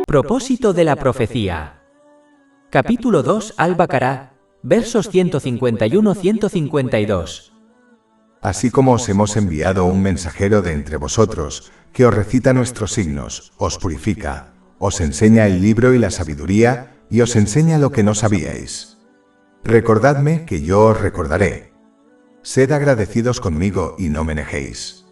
Propósito de la profecía. Capítulo 2 Al-Baqará, versos 151-152. Así como os hemos enviado un mensajero de entre vosotros, que os recita nuestros signos, os purifica, os enseña el libro y la sabiduría, y os enseña lo que no sabíais. Recordadme que yo os recordaré. Sed agradecidos conmigo y no me negéis.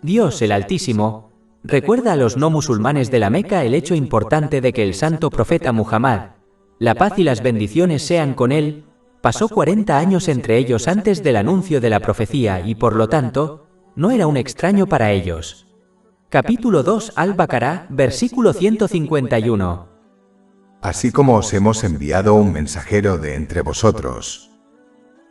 Dios el Altísimo recuerda a los no musulmanes de la Meca el hecho importante de que el santo profeta Muhammad, la paz y las bendiciones sean con él, pasó 40 años entre ellos antes del anuncio de la profecía y por lo tanto, no era un extraño para ellos. Capítulo 2 Al-Baqará, versículo 151. Así como os hemos enviado un mensajero de entre vosotros.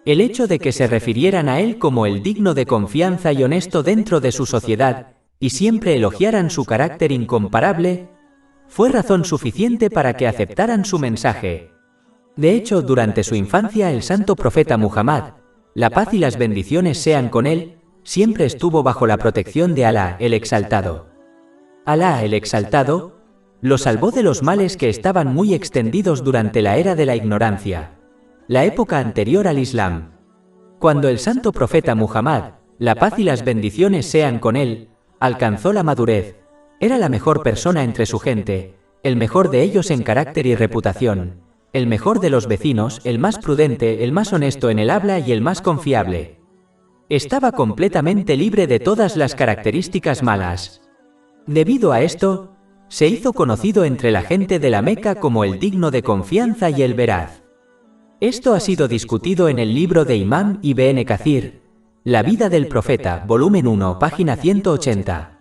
El hecho de que se refirieran a él como el digno de confianza y honesto dentro de su sociedad, y siempre elogiaran su carácter incomparable, fue razón suficiente para que aceptaran su mensaje. De hecho, durante su infancia el santo profeta Muhammad, la paz y las bendiciones sean con él, siempre estuvo bajo la protección de Alá el Exaltado. Alá el Exaltado lo salvó de los males que estaban muy extendidos durante la era de la ignorancia, la época anterior al Islam. Cuando el santo profeta Muhammad, la paz y las bendiciones sean con él, alcanzó la madurez, era la mejor persona entre su gente, el mejor de ellos en carácter y reputación, el mejor de los vecinos, el más prudente, el más honesto en el habla y el más confiable. Estaba completamente libre de todas las características malas. Debido a esto, se hizo conocido entre la gente de la Meca como el digno de confianza y el veraz. Esto ha sido discutido en el libro de Imam Ibn Kathir, La vida del profeta, volumen 1, página 180.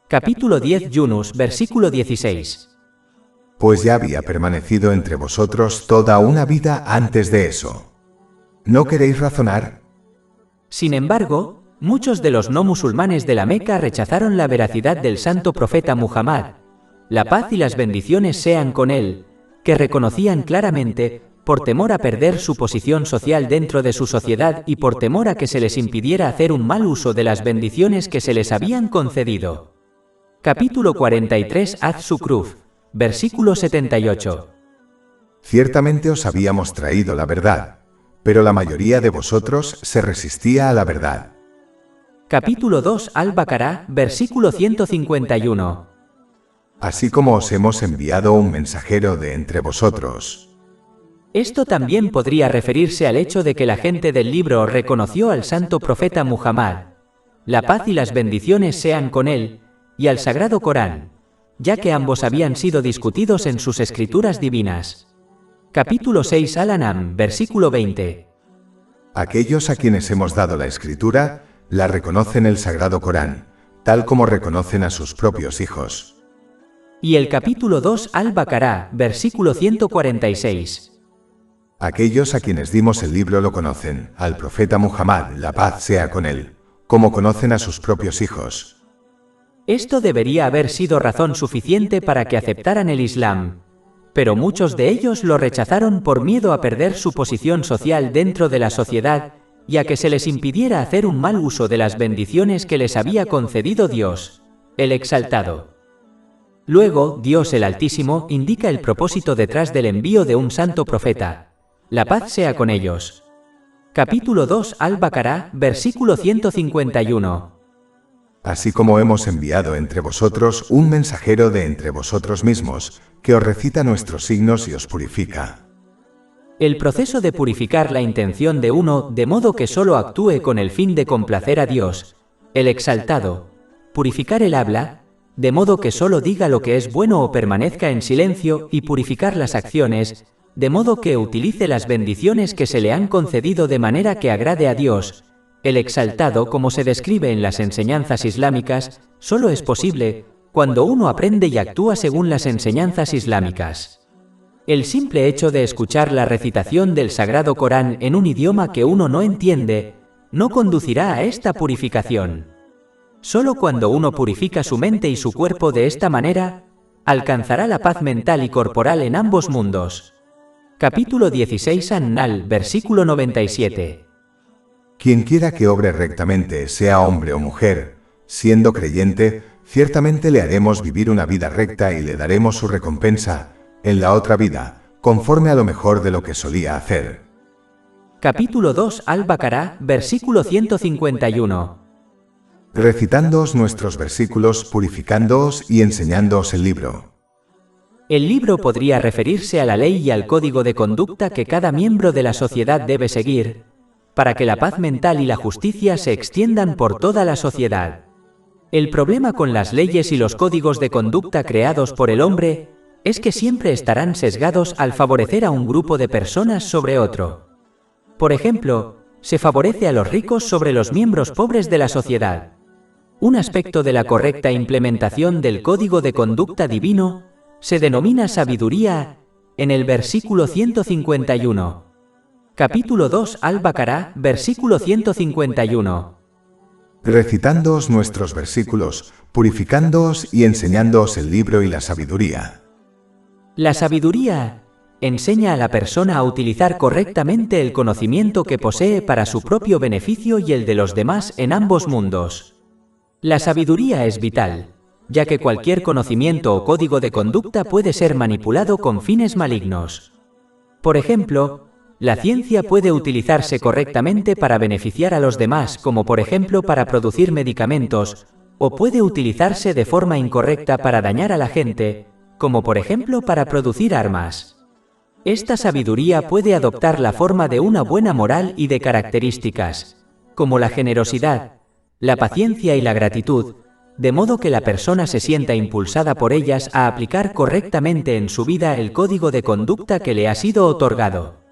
Capítulo 10 Yunus, versículo 16. Pues ya había permanecido entre vosotros toda una vida antes de eso. ¿No queréis razonar? Sin embargo, muchos de los no musulmanes de la Meca rechazaron la veracidad del santo profeta Muhammad, la paz y las bendiciones sean con él, que reconocían claramente, por temor a perder su posición social dentro de su sociedad y por temor a que se les impidiera hacer un mal uso de las bendiciones que se les habían concedido. Capítulo 43 Az-Zukhruf, versículo 78. Ciertamente os habíamos traído la verdad, pero la mayoría de vosotros se resistía a la verdad. Capítulo 2 Al-Baqará, versículo 151. Así como os hemos enviado un mensajero de entre vosotros. Esto también podría referirse al hecho de que la gente del libro reconoció al santo profeta Muhammad, la paz y las bendiciones sean con él, y al sagrado Corán, ya que ambos habían sido discutidos en sus escrituras divinas. Capítulo 6 Al-An'am, versículo 20. Aquellos a quienes hemos dado la escritura, la reconocen el sagrado Corán, tal como reconocen a sus propios hijos. Y el capítulo 2 Al-Baqará, versículo 146. Aquellos a quienes dimos el libro lo conocen, al profeta Muhammad, la paz sea con él, como conocen a sus propios hijos. Esto debería haber sido razón suficiente para que aceptaran el Islam, pero muchos de ellos lo rechazaron por miedo a perder su posición social dentro de la sociedad y a que se les impidiera hacer un mal uso de las bendiciones que les había concedido Dios, el Exaltado. Luego, Dios el Altísimo indica el propósito detrás del envío de un santo profeta. La paz sea con ellos. Capítulo 2 Al-Baqará, versículo 151. Así como hemos enviado entre vosotros un mensajero de entre vosotros mismos, que os recita nuestros signos y os purifica. El proceso de purificar la intención de uno de modo que solo actúe con el fin de complacer a Dios, el Exaltado, purificar el habla, de modo que solo diga lo que es bueno o permanezca en silencio y purificar las acciones, de modo que utilice las bendiciones que se le han concedido de manera que agrade a Dios, el Exaltado, como se describe en las enseñanzas islámicas, solo es posible cuando uno aprende y actúa según las enseñanzas islámicas. El simple hecho de escuchar la recitación del Sagrado Corán en un idioma que uno no entiende, no conducirá a esta purificación. Solo cuando uno purifica su mente y su cuerpo de esta manera, alcanzará la paz mental y corporal en ambos mundos. Capítulo 16 An-Nahl, versículo 97. Quien quiera que obre rectamente, sea hombre o mujer, siendo creyente, Ciertamente le haremos vivir una vida recta y le daremos su recompensa, en la otra vida, conforme a lo mejor de lo que solía hacer. Capítulo 2 Al-Baqará, versículo 151. Recitándoos nuestros versículos, purificándoos y enseñándoos el libro. El libro podría referirse a la ley y al código de conducta que cada miembro de la sociedad debe seguir, para que la paz mental y la justicia se extiendan por toda la sociedad. El problema con las leyes y los códigos de conducta creados por el hombre es que siempre estarán sesgados al favorecer a un grupo de personas sobre otro. Por ejemplo, se favorece a los ricos sobre los miembros pobres de la sociedad. Un aspecto de la correcta implementación del código de conducta divino se denomina sabiduría en el versículo 151. Capítulo 2 Al-Baqará, versículo 151. Recitándoos nuestros versículos, purificándoos y enseñándoos el libro y la sabiduría. La sabiduría enseña a la persona a utilizar correctamente el conocimiento que posee para su propio beneficio y el de los demás en ambos mundos. La sabiduría es vital, ya que cualquier conocimiento o código de conducta puede ser manipulado con fines malignos. Por ejemplo, la ciencia puede utilizarse correctamente para beneficiar a los demás, como por ejemplo para producir medicamentos, o puede utilizarse de forma incorrecta para dañar a la gente, como por ejemplo para producir armas. Esta sabiduría puede adoptar la forma de una buena moral y de características, como la generosidad, la paciencia y la gratitud, de modo que la persona se sienta impulsada por ellas a aplicar correctamente en su vida el código de conducta que le ha sido otorgado.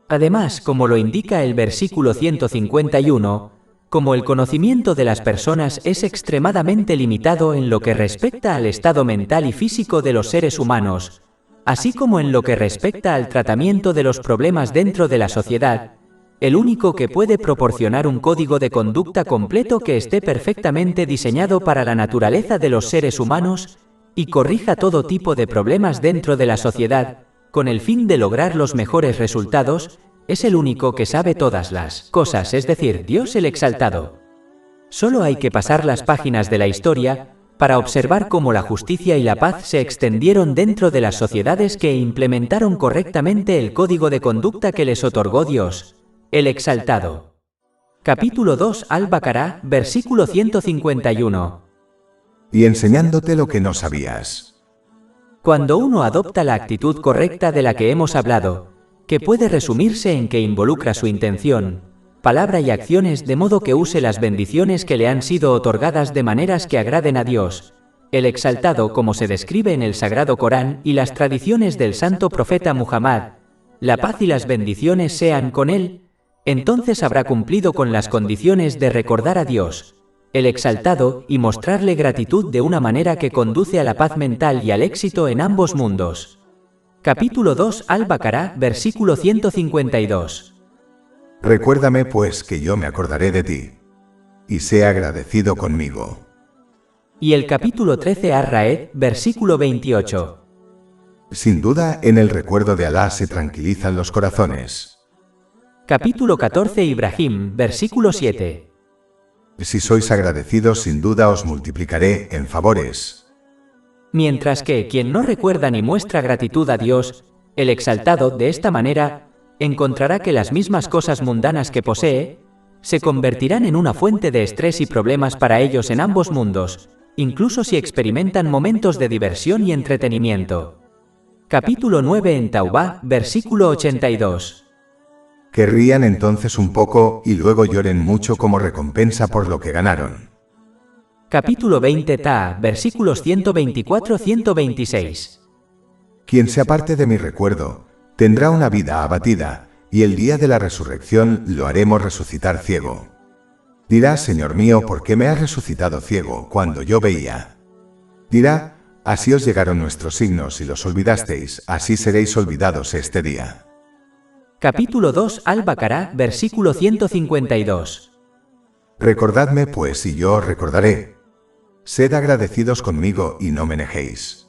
Además, como lo indica el versículo 151, como el conocimiento de las personas es extremadamente limitado en lo que respecta al estado mental y físico de los seres humanos, así como en lo que respecta al tratamiento de los problemas dentro de la sociedad, el único que puede proporcionar un código de conducta completo que esté perfectamente diseñado para la naturaleza de los seres humanos y corrija todo tipo de problemas dentro de la sociedad, con el fin de lograr los mejores resultados, es el único que sabe todas las cosas, es decir, Dios el Exaltado. Solo hay que pasar las páginas de la historia para observar cómo la justicia y la paz se extendieron dentro de las sociedades que implementaron correctamente el código de conducta que les otorgó Dios, el Exaltado. Capítulo 2 Al-Baqará, versículo 151. Y enseñándote lo que no sabías. Cuando uno adopta la actitud correcta de la que hemos hablado, que puede resumirse en que involucra su intención, palabra y acciones de modo que use las bendiciones que le han sido otorgadas de maneras que agraden a Dios, el Exaltado, como se describe en el Sagrado Corán y las tradiciones del santo profeta Muhammad, la paz y las bendiciones sean con él, entonces habrá cumplido con las condiciones de recordar a Dios, el Exaltado, y mostrarle gratitud de una manera que conduce a la paz mental y al éxito en ambos mundos. Capítulo 2 Al-Baqará, versículo 152. Recuérdame pues que yo me acordaré de ti, y sé agradecido conmigo. Y el capítulo 13 Ar-Ra'd, versículo 28. Sin duda, en el recuerdo de Alá se tranquilizan los corazones. Capítulo 14 Ibrahim, versículo 7. Si sois agradecidos, sin duda os multiplicaré en favores. Mientras que quien no recuerda ni muestra gratitud a Dios, el Exaltado, de esta manera, encontrará que las mismas cosas mundanas que posee, se convertirán en una fuente de estrés y problemas para ellos en ambos mundos, incluso si experimentan momentos de diversión y entretenimiento. Capítulo 9 en Taubá, versículo 82. Que rían entonces un poco y luego lloren mucho como recompensa por lo que ganaron. Capítulo 20 Ta, versículos 124-126. Quien se aparte de mi recuerdo, tendrá una vida abatida, y el día de la resurrección lo haremos resucitar ciego. Dirá, Señor mío, ¿por qué me has resucitado ciego cuando yo veía? Dirá, así os llegaron nuestros signos y los olvidasteis, así seréis olvidados este día. Capítulo 2 Al-Baqará, versículo 152. Recordadme pues y yo os recordaré. Sed agradecidos conmigo y no me negéis.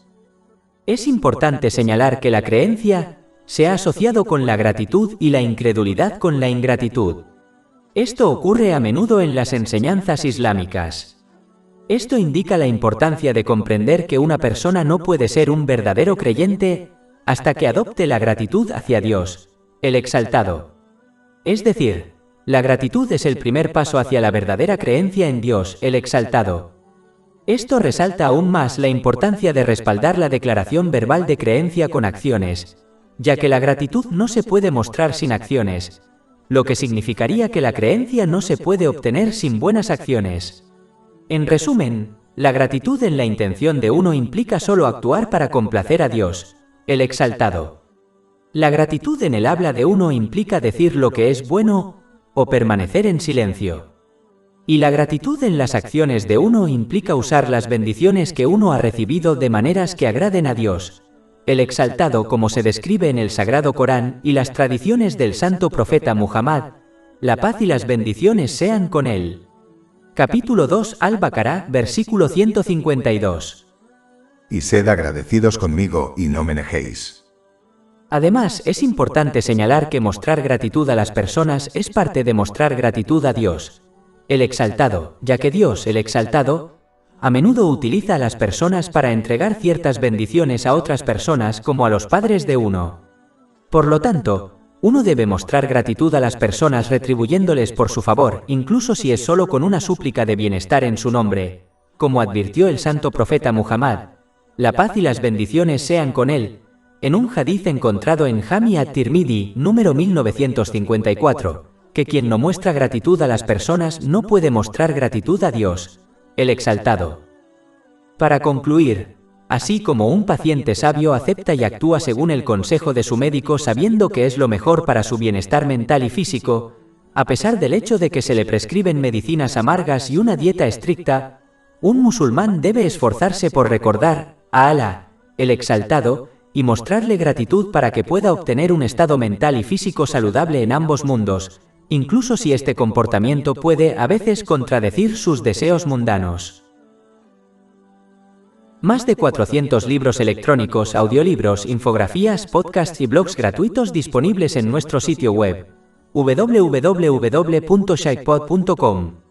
Es importante señalar que la creencia se ha asociado con la gratitud y la incredulidad con la ingratitud. Esto ocurre a menudo en las enseñanzas islámicas. Esto indica la importancia de comprender que una persona no puede ser un verdadero creyente hasta que adopte la gratitud hacia Dios, el Exaltado. Es decir, la gratitud es el primer paso hacia la verdadera creencia en Dios, el Exaltado. Esto resalta aún más la importancia de respaldar la declaración verbal de creencia con acciones, ya que la gratitud no se puede mostrar sin acciones, lo que significaría que la creencia no se puede obtener sin buenas acciones. En resumen, la gratitud en la intención de uno implica solo actuar para complacer a Dios, el Exaltado. La gratitud en el habla de uno implica decir lo que es bueno o permanecer en silencio. Y la gratitud en las acciones de uno implica usar las bendiciones que uno ha recibido de maneras que agraden a Dios, el Exaltado, como se describe en el Sagrado Corán y las tradiciones del santo profeta Muhammad. La paz y las bendiciones sean con él. Capítulo 2 Al-Baqará, versículo 152. Y sed agradecidos conmigo y no me negéis. Además, es importante señalar que mostrar gratitud a las personas es parte de mostrar gratitud a Dios, el Exaltado, ya que Dios, el Exaltado, a menudo utiliza a las personas para entregar ciertas bendiciones a otras personas como a los padres de uno. Por lo tanto, uno debe mostrar gratitud a las personas retribuyéndoles por su favor, incluso si es solo con una súplica de bienestar en su nombre, como advirtió el santo profeta Muhammad. La paz y las bendiciones sean con él, en un hadith encontrado en Jami at-Tirmidhi, número 1954, que quien no muestra gratitud a las personas no puede mostrar gratitud a Dios, el Exaltado. Para concluir, así como un paciente sabio acepta y actúa según el consejo de su médico sabiendo que es lo mejor para su bienestar mental y físico, a pesar del hecho de que se le prescriben medicinas amargas y una dieta estricta, un musulmán debe esforzarse por recordar a Alá, el Exaltado, y mostrarle gratitud para que pueda obtener un estado mental y físico saludable en ambos mundos, incluso si este comportamiento puede a veces contradecir sus deseos mundanos. Más de 400 libros electrónicos, audiolibros, infografías, podcasts y blogs gratuitos disponibles en nuestro sitio web www.shaikpod.com.